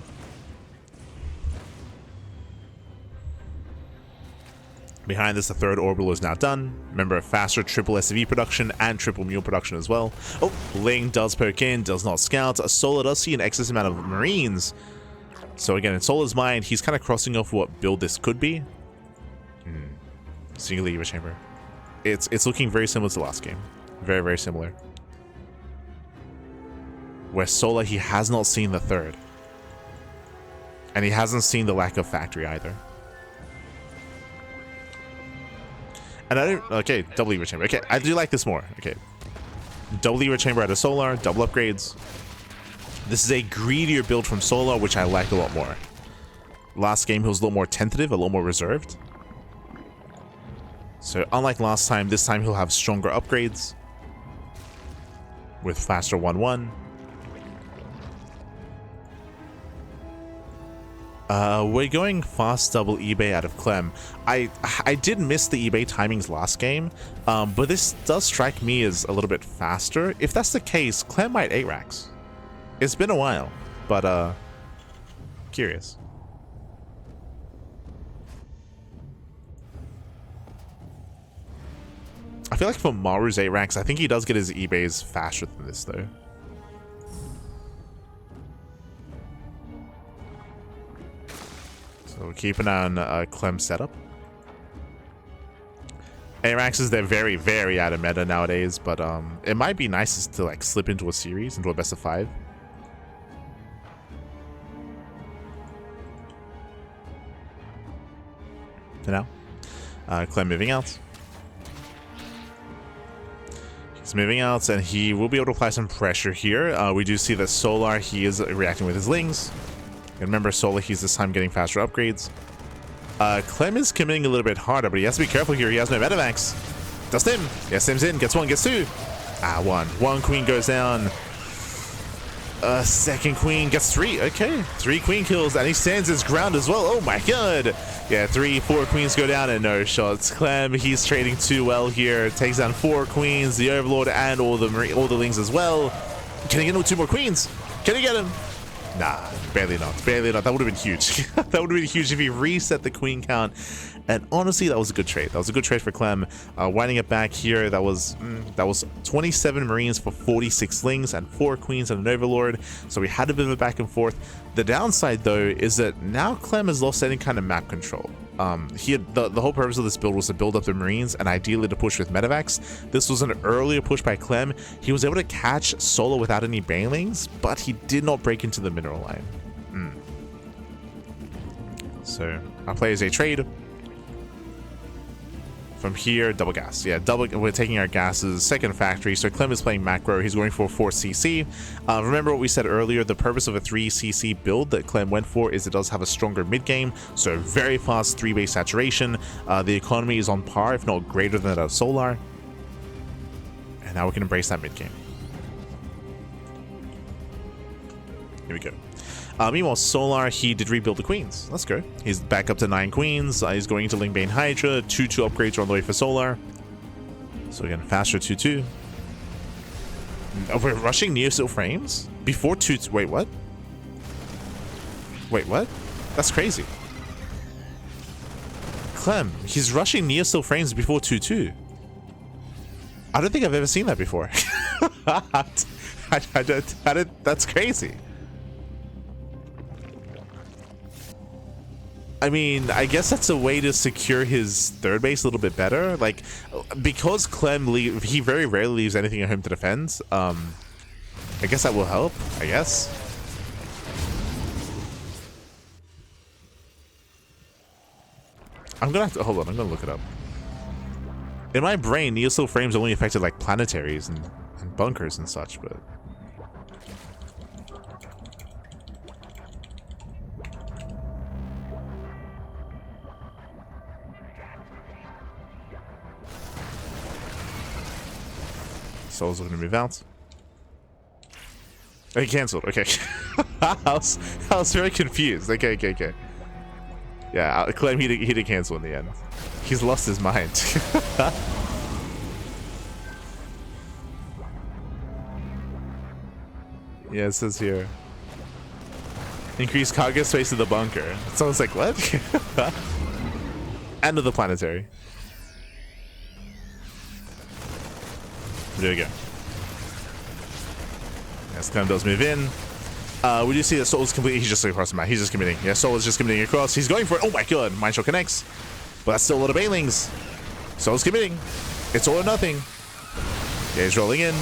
Behind this, the third orbital is now done. Remember, faster triple SCV production and triple mule production as well. Oh, Ling does poke in, does not scout. Solar does see an excess amount of Marines. So again, in Solar's mind, he's kind of crossing off what build this could be. Single Eva Chamber. It's looking very similar to last game. Very, very similar. Where Solar, he has not seen the third. And he hasn't seen the lack of factory either. And I don't... Okay, double Eva Chamber. Okay, I do like this more. Okay. Double Eva Chamber out of Solar, double upgrades. This is a greedier build from Solar, which I like a lot more. Last game, he was a little more tentative, a little more reserved. So, unlike last time, this time he'll have stronger upgrades. With faster 1-1. We're going fast double eBay out of Clem. I did miss the eBay timings last game, but this does strike me as a little bit faster. If that's the case, Clem might 8 racks. It's been a while, but curious. I feel like for Maru's 8 racks, I think he does get his eBays faster than this though. So we'll keep an eye on Clem's setup. Araxes, they're very, very out of meta nowadays, but it might be nice to like slip into a series, into a best of 5. You know? Clem moving out. He's moving out, and he will be able to apply some pressure here. We do see that Solar, he is reacting with his Lings. And remember, Solar, he's this time getting faster upgrades. Clem is committing a little bit harder, but he has to be careful here. He has no Metamax. Does Stim. Yeah, Stim's in. Gets 1, gets 2. One. One queen goes down. Second queen gets 3. Okay. 3 queen kills, and he stands his ground as well. Oh my god. Yeah, 3, 4 queens go down and no shots. Clem, he's trading too well here. Takes down 4 queens, the Overlord, and all the Lings as well. Can he get him with 2 more queens? Can he get him? Nah, barely not. Barely not. That would have been huge. That would have been huge if he reset the queen count. And honestly, that was a good trade. That was a good trade for Clem. Winding it back here, that was 27 Marines for 46 Lings and 4 Queens and an Overlord. So we had a bit of a back and forth. The downside, though, is that now Clem has lost any kind of map control. He had the whole purpose of this build was to build up the Marines and ideally to push with Metavacs. This was an earlier push by Clem. He was able to catch Solo without any Banelings, but he did not break into the mineral line. So our players a trade. From here, double gas. Yeah, we're taking our gases, second factory. So Clem is playing macro. He's going for 4 CC. Remember what we said earlier, the purpose of a 3 CC build that Clem went for is it does have a stronger mid game. So very fast 3-base saturation. The economy is on par, if not greater than that of Solar. And now we can embrace that mid game. Here we go. Meanwhile, Solar, he did rebuild the queens. Let's go. He's back up to 9 queens. He's going into Lingbane Hydra. 2-2 upgrades are on the way for Solar. So again, faster 2-2. Oh, we're rushing Neosteel frames? Before 2-2. Wait, what? Wait, what? That's crazy. Clem, he's rushing Neosteel frames before 2-2. I don't think I've ever seen that before. That's crazy. I mean, I guess that's a way to secure his third base a little bit better. Like, because Clem he very rarely leaves anything at home to defend. I guess that will help, I guess. I'm gonna have to, hold on, I'm gonna look it up. In my brain, Neosteel frames only affected like planetaries and bunkers and such, but... Soul's looking to move out. Oh, he cancelled. Okay. I was very confused. Okay. Yeah, Clem, he did cancel in the end. He's lost his mind. Yeah, it says here. Increase cargo space in the bunker. So it's like, what? End of the planetary. There we go. Yes, Clem does move in. We do see that Soul is completely. He's just across the map. He's just committing. Yeah, Soul is just committing across. He's going for it. Oh my god. Mind Shot connects. But that's still a lot of Banelings. Soul's committing. It's all or nothing. Yeah, he's rolling in.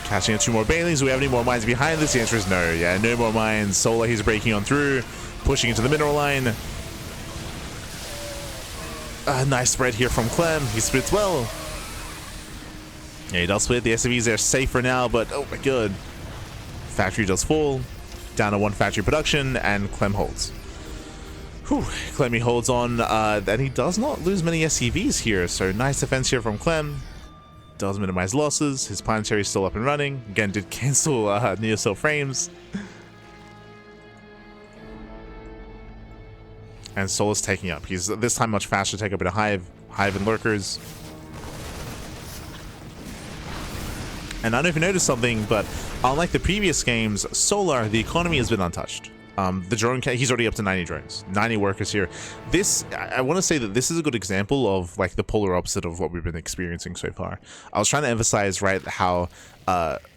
Catching 2 more Banelings. Do we have any more mines behind this? The answer is no. Yeah, no more mines. Solar, he's breaking on through. Pushing into the mineral line. Nice spread here from Clem. He splits well. Yeah, he does split. The SCVs are safe for now, but oh my god. Factory does fall. Down to 1 factory production, and Clem holds. Whew. Clem, he holds on, and he does not lose many SCVs here, so nice defense here from Clem. Does minimize losses. His planetary is still up and running. Again, did cancel Neosteel frames. And Soul is taking up. He's this time much faster to take up in a Hive and Lurkers. And I don't know if you noticed something, but unlike the previous games, Solar, the economy has been untouched. The drone count, he's already up to 90 drones, 90 workers here. This, I want to say that this is a good example of like the polar opposite of what we've been experiencing so far. I was trying to emphasize, right, how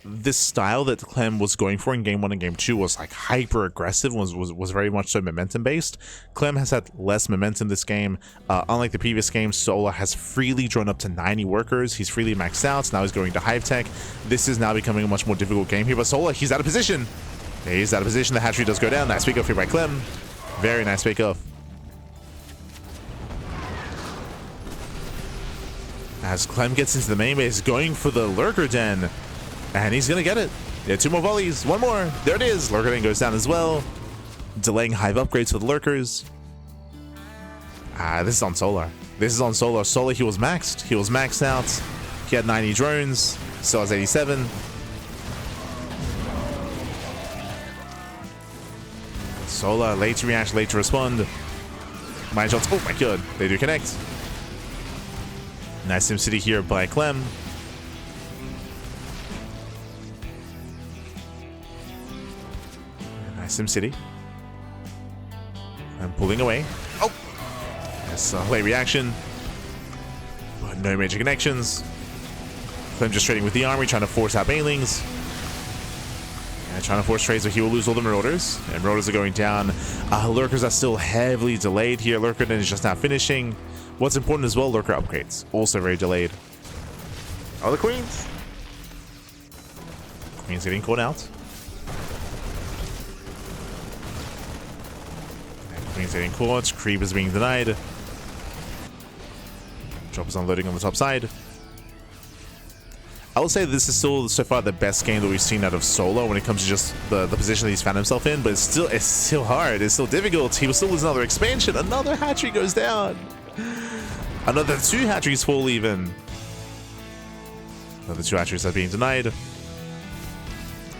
this style that Clem was going for in game 1 and game 2 was like hyper aggressive, was very much so momentum based. Clem has had less momentum this game. Unlike the previous game, Solar has freely drawn up to 90 workers. He's freely maxed out. Now he's going to Hive Tech. This is now becoming a much more difficult game here, but Solar, he's out of position. He's out of position. The hatchery does go down. Nice pick off here by Clem. Very nice pick off. As Clem gets into the main base, going for the lurker den. And he's going to get it. Yeah, 2 more volleys. 1 more. There it is. Lurker den goes down as well. Delaying hive upgrades for the lurkers. This is on Solar. This is on Solar. Solar, he was maxed. He was maxed out. He had 90 drones. Still has 87. Solar, late to react, late to respond. Mine shots. Oh my god. They do connect. Nice SimCity here by Clem. Nice SimCity. I'm pulling away. Oh! That's a late reaction. But no major connections. Clem just trading with the army, trying to force out Banelings. And trying to force trades, so he will lose all the Marauders. And Marauders are going down. Lurkers are still heavily delayed here. Lurker then is just now finishing. What's important as well, Lurker upgrades. Also very delayed. Oh, the Queens. Queens getting caught out. And Queens getting caught. Creep is being denied. Drop is unloading on the top side. I will say this is still, so far, the best game that we've seen out of Solo when it comes to just the position that he's found himself in, but it's still hard. It's still difficult. He will still lose another expansion. Another hatchery goes down. Another 2 hatcheries fall even. Another 2 hatcheries are being denied.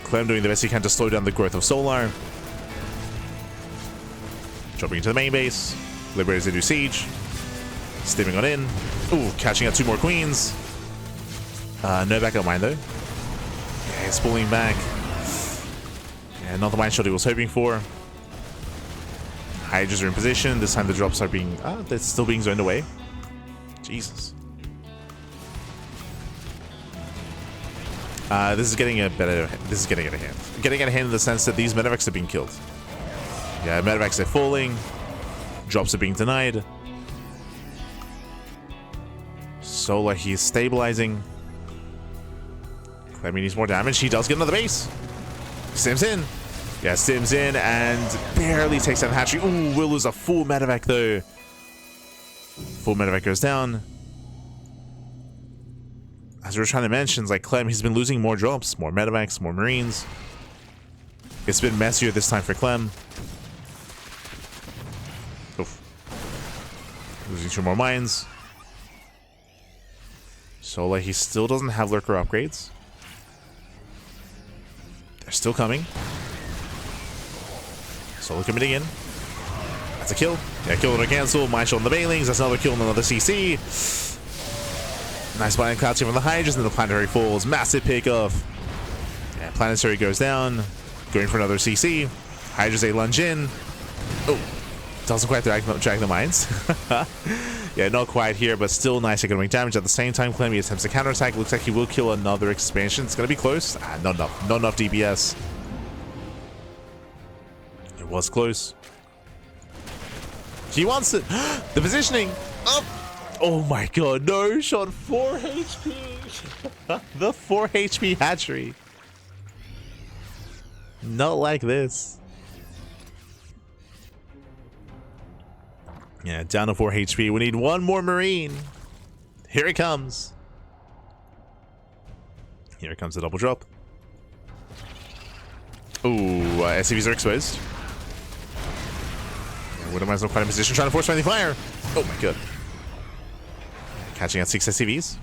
Clem doing the best he can to slow down the growth of Solar. Dropping into the main base. Liberators to do siege. Steaming on in. Ooh, catching out 2 more queens. No backup mine though. Yeah, he's pulling back. Yeah, not the mine shot he was hoping for. Hydras are in position. This time the drops are being... they're still being zoned away. Jesus. This is getting a better... This is getting out of hand. Getting out of hand in the sense that these medevacs are being killed. Yeah, medevacs are falling. Drops are being denied. Solar, he's stabilizing. Clem needs more damage. He does get another base. Sims in. Yeah, Sims in and barely takes down hatchery. Ooh, we'll lose a full medevac though. Full medevac goes down. As we were trying to mention, like Clem, he's been losing more drops, more medevacs, more marines. It's been messier this time for Clem. Oof. Losing 2 more mines. Sola, he still doesn't have lurker upgrades. They're still coming. Sola committing in. That's a kill. Yeah, kill and a cancel. Mine shot on the Banelings. That's another kill and another CC. Nice Blind Clouds here from the Hydras, and then the Planetary falls. Massive pick off. Yeah, Planetary goes down. Going for another CC. Hydras a lunge in. Oh, doesn't quite drag the mines. Yeah, not quite here, but still nice economic damage. At the same time, Clem attempts a counterattack. Looks like he will kill another expansion. It's going to be close. Not enough. Not enough DPS. It was close. He wants it. The positioning. Oh my god. No shot. 4 HP. The 4 HP hatchery. Not like this. Yeah, down to 4 HP. We need 1 more Marine. Here it comes. Here comes the double drop. Ooh, SCVs are exposed. Widowmine's not quite in position, trying to force friendly fire. Oh my god. Catching out 6 SCVs.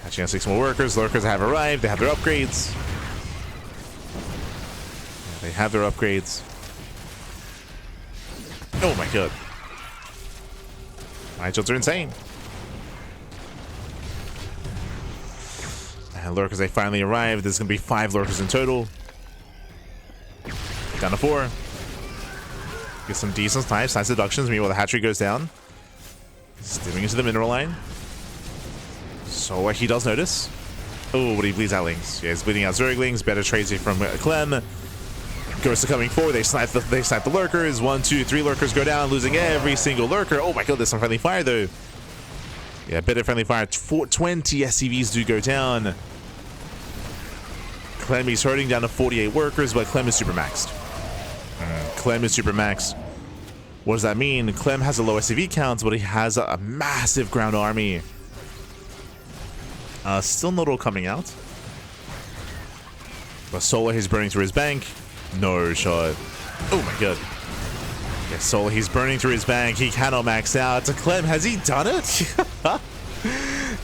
Catching out 6 more workers. Lurkers have arrived. They have their upgrades. Yeah, they have their upgrades. Oh my god. My shots are insane. And lurkers, they finally arrived. There's going to be 5 lurkers in total. Down to 4. Get some decent snipes, nice deductions. Meanwhile, the hatchery goes down. Stepping into the mineral line. So he does notice. Oh, but he bleeds out Lings. Yeah, he's bleeding out Zerglings. Better trades here from Clem. Goes to coming forward. They snipe the lurkers. 1, 2, 3 lurkers go down, losing every single lurker. Oh my god, there's some friendly fire though. Yeah, better friendly fire. 20 SCVs do go down. Clem is hurting down to 48 workers, but Clem is super maxed. Clem is super maxed. What does that mean? Clem has a low SCV count, but he has a massive ground army. Still not all coming out. But Solar, he's burning through his bank. No shot. Oh my god. Yeah, Solar, he's burning through his bank. He cannot max out. Clem, has he done it?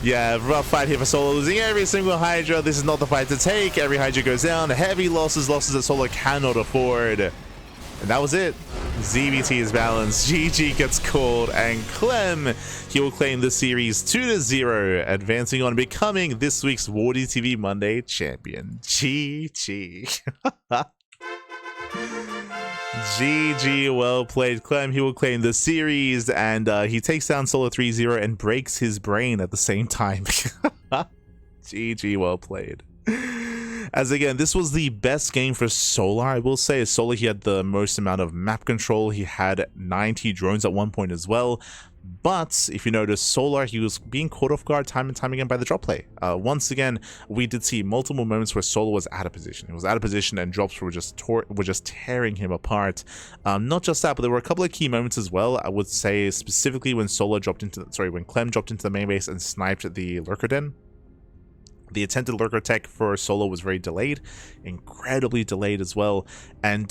Yeah, rough fight here for Solar, losing every single Hydra. This is not the fight to take. Every Hydra goes down. Heavy losses that Solar cannot afford. And that was it. ZVT is balanced. GG gets called, and Clem, he will claim the series 2-0, advancing on becoming this week's WardiTV Monday champion. GG. GG, well played, Clem. He will claim the series, and he takes down Solo 3-0 and breaks his brain at the same time. GG, well played. As again, this was the best game for Solar, I will say. Solar, he had the most amount of map control. He had 90 drones at one point as well. But if you notice, Solar, he was being caught off guard time and time again by the drop play. Once again, we did see multiple moments where Solar was out of position. He was out of position and drops were just tearing him apart. Not just that, but there were a couple of key moments as well. I would say specifically when Clem dropped into the main base and sniped the lurker den. The attempted lurker tech for Solo was very delayed, incredibly delayed as well. And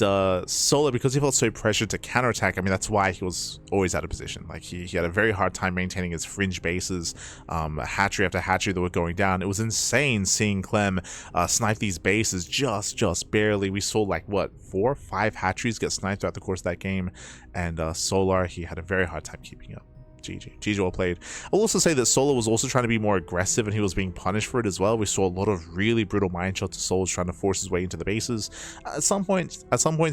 Solo, because he felt so pressured to counterattack, I mean, that's why he was always out of position. Like, he had a very hard time maintaining his fringe bases, hatchery after hatchery that were going down. It was insane seeing Clem snipe these bases just barely. We saw, like, what, 4 or 5 hatcheries get sniped throughout the course of that game. And Solar, he had a very hard time keeping up. GG well played. I'll also say that Solo was also trying to be more aggressive, and he was being punished for it as well. We saw a lot of really brutal mine shots to Solo trying to force his way into the bases. At some points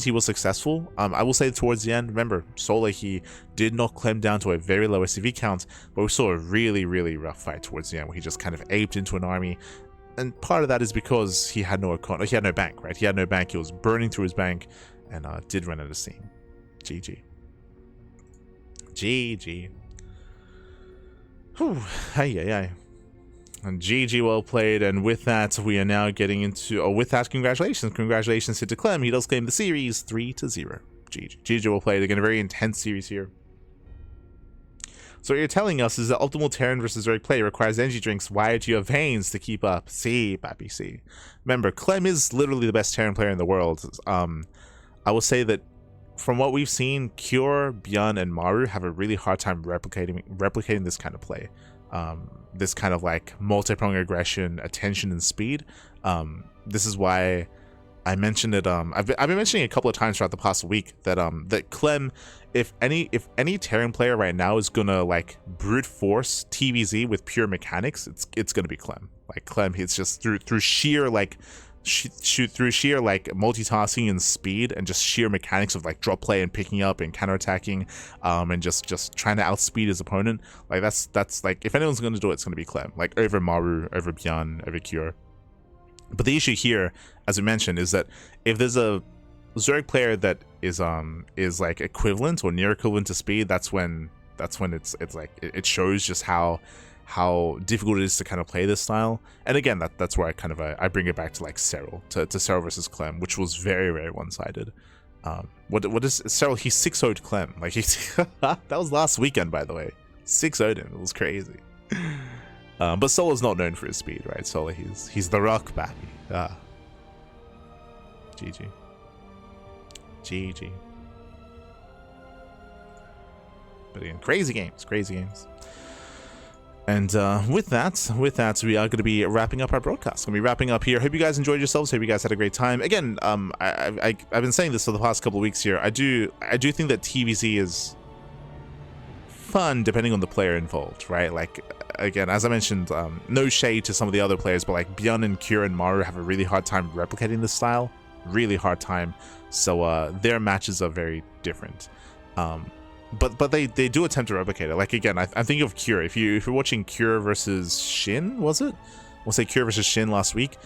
he was successful. I will say towards the end, remember, Solo, he did knock Clem down to a very low SCV count, but we saw a really rough fight towards the end where he just kind of aped into an army. And part of that is because he had no bank, right? He had no bank. He was burning through his bank and did run out of steam. GG. Whew, hey. And GG, well played. And with that, we are now getting into, congratulations to Clem. He does claim the series 3-0. GG, well played. Again, a very intense series here. So what you're telling us is that optimal Terran versus Zerg play requires energy drinks wired to your veins to keep up. See, papi, see. Remember, Clem is literally the best Terran player in the world. I will say that from what we've seen, Cure, Bjorn, and Maru have a really hard time replicating this kind of play. This kind of like multi-pronged aggression, attention, and speed. This is why I mentioned it. I've been mentioning it a couple of times throughout the past week that that Clem, if any Terran player right now is gonna like brute force TvZ with pure mechanics, it's gonna be Clem. Like Clem, it's just through sheer like multitasking and speed and just sheer mechanics of like drop play and picking up and counterattacking, and just trying to outspeed his opponent. Like that's like, if anyone's going to do it, it's going to be Clem, like over Maru, over Bjorn, over Cure. But the issue here, as we mentioned, is that if there's a Zerg player that is like equivalent or near equivalent to speed, that's when it's like it shows just how difficult it is to kind of play this style. And again, that's where I bring it back to like Serral, to Serral versus Clem, which was very one-sided. What is Serral? He 6-0'd Clem. Like that was last weekend, by the way. 6-0'd him. It was crazy. But Solo's not known for his speed, right? Solo, he's the rock bappy. GG. But again, crazy games. And with that, we are going to be wrapping up our broadcast. Going to be wrapping up here. Hope you guys enjoyed yourselves. Hope you guys had a great time. Again, I've been saying this for the past couple of weeks here. I do think that TvZ is fun depending on the player involved, right? Like, again, as I mentioned, no shade to some of the other players, but like Bjorn and Cure and Maru have a really hard time replicating this style. really hard time. So their matches are very different. But they do attempt to replicate it. Like, again, I'm thinking of Cure. If you're watching Cure versus Shin, was it? We'll say Cure versus Shin last week.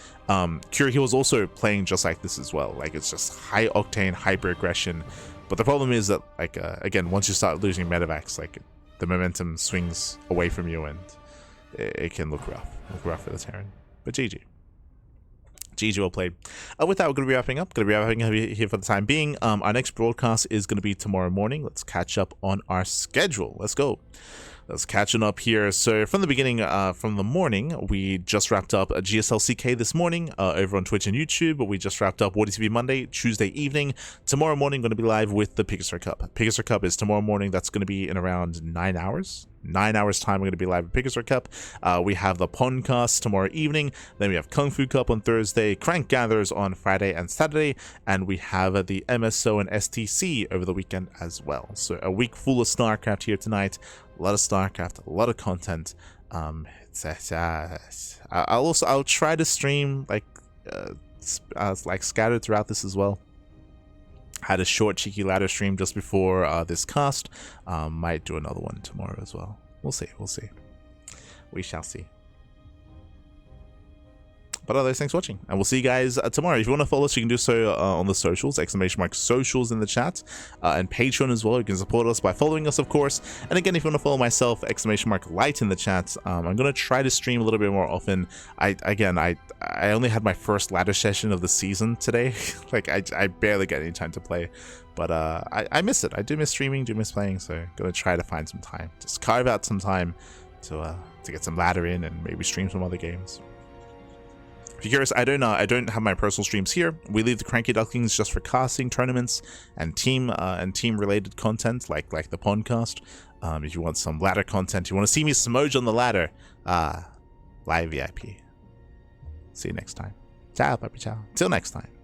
Cure, he was also playing just like this as well. Like, it's just high octane, hyper aggression. But the problem is that, like, again, once you start losing medevacs, like, the momentum swings away from you, and it can look rough for the Terran. But GG. GG, well played. With that, we're going to be wrapping up. Here for the time being. Our next broadcast is going to be tomorrow morning. Let's catch up on our schedule. Let's go. Let's catching up here. So from the beginning, from the morning, we just wrapped up a GSL CK this morning over on Twitch and YouTube. But we just wrapped up WardiTV Monday, Tuesday evening. Tomorrow morning, going to be live with the Pegasus Cup. Pegasus Cup is tomorrow morning. That's going to be in around 9 hours. 9 hours time, we're going to be live with Pegasus Cup. We have the Pondcast tomorrow evening. Then we have Kung Fu Cup on Thursday, Crank Gathers on Friday and Saturday, and we have the MSO and STC over the weekend as well. So a week full of StarCraft here tonight. A lot of StarCraft, a lot of content. I'll try to stream like scattered throughout this as well. Had a short cheeky ladder stream just before this cast. Might do another one tomorrow as well. We'll see. We shall see. But otherwise, thanks for watching, and we'll see you guys tomorrow. If you want to follow us, you can do so on the socials, !socials in the chat, and Patreon as well. You can support us by following us, of course. And again, if you want to follow myself, !light in the chat. I'm gonna try to stream a little bit more often. I only had my first ladder session of the season today. Like, I barely get any time to play, but I miss it. I do miss streaming, do miss playing. So gonna try to find some time, just carve out some time to get some ladder in and maybe stream some other games. If you're curious, I don't have my personal streams here. We leave the CranKy Ducklings just for casting, tournaments, and team related content like the Pondcast. If you want some ladder content, you want to see me smudge on the ladder, live VIP. See you next time. Ciao, puppy, ciao. Till next time.